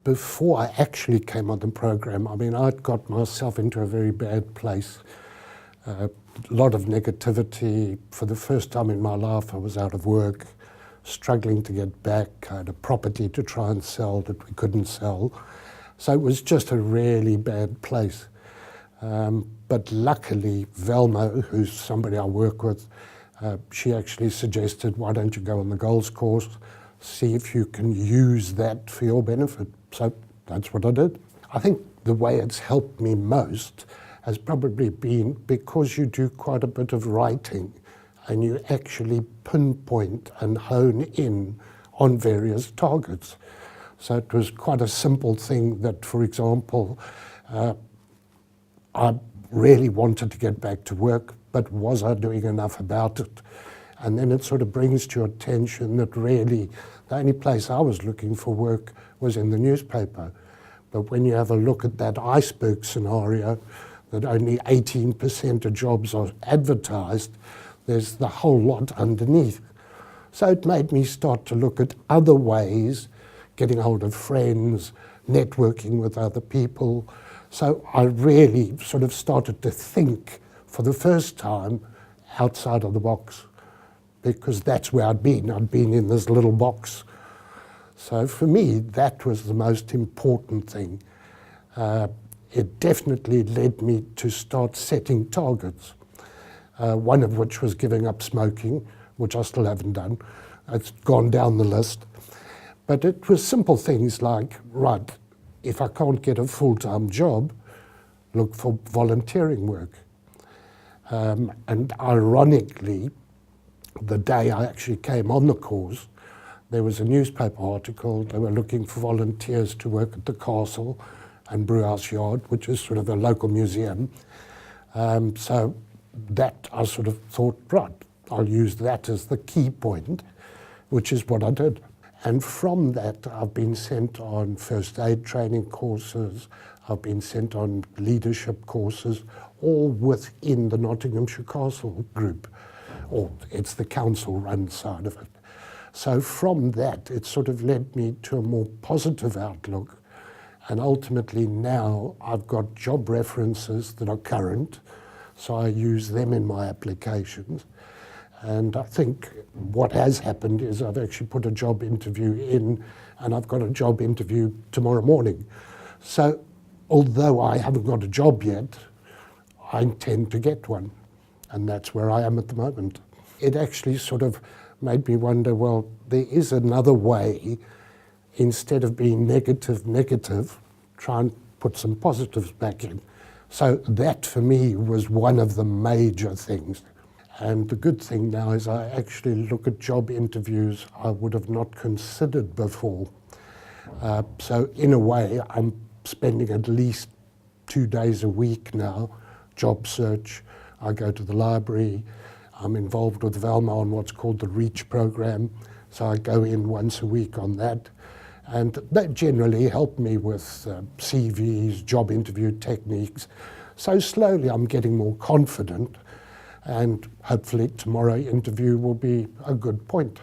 before I actually came on the program, I mean, I'd got myself into a very bad place. A lot of negativity. For the first time in my life, I was out of work, struggling to get back. I had a property to try and sell that we couldn't sell. So it was just a really bad place. But luckily, Velma, who's somebody I work with, she actually suggested, why don't you go on the goals course, see if you can use that for your benefit. So that's what I did. I think the way it's helped me most has probably been because you do quite a bit of writing and you actually pinpoint and hone in on various targets. So it was quite a simple thing that, for example, I really wanted to get back to work, but was I doing enough about it? And then it sort of brings to your attention that really the only place I was looking for work was in the newspaper. But when you have a look at that iceberg scenario, that only 18% of jobs are advertised, there's the whole lot underneath. So it made me start to look at other ways, getting hold of friends, networking with other people. So I really sort of started to think for the first time outside of the box, because that's where I'd been. I'd been in this little box. So for me, that was the most important thing. It definitely led me to start setting targets, one of which was giving up smoking, which I still haven't done. It's gone down the list. But it was simple things like, right, if I can't get a full-time job, look for volunteering work. And ironically, the day I actually came on the course, there was a newspaper article. They were looking for volunteers to work at the castle and Brewhouse Yard, which is sort of a local museum. So that I sort of thought, right, I'll use that as the key point, which is what I did. And from that, I've been sent on first aid training courses, I've been sent on leadership courses, all within the Nottinghamshire Castle group, or it's the council-run side of it. So from that, it sort of led me to a more positive outlook. And ultimately now I've got job references that are current, so I use them in my applications. And I think what has happened is I've actually put a job interview in, and I've got a job interview tomorrow morning. So although I haven't got a job yet, I intend to get one. And that's where I am at the moment. It actually sort of made me wonder, well, there is another way. Instead of being negative, try and put some positives back in. So that for me was one of the major things. And the good thing now is I actually look at job interviews I would have not considered before. So in a way, I'm spending at least 2 days a week now, job search. I go to the library. I'm involved with Velma on what's called the REACH program. So I go in once a week on that. And that generally helped me with CVs, job interview techniques. So slowly I'm getting more confident, and hopefully tomorrow's interview will be a good point.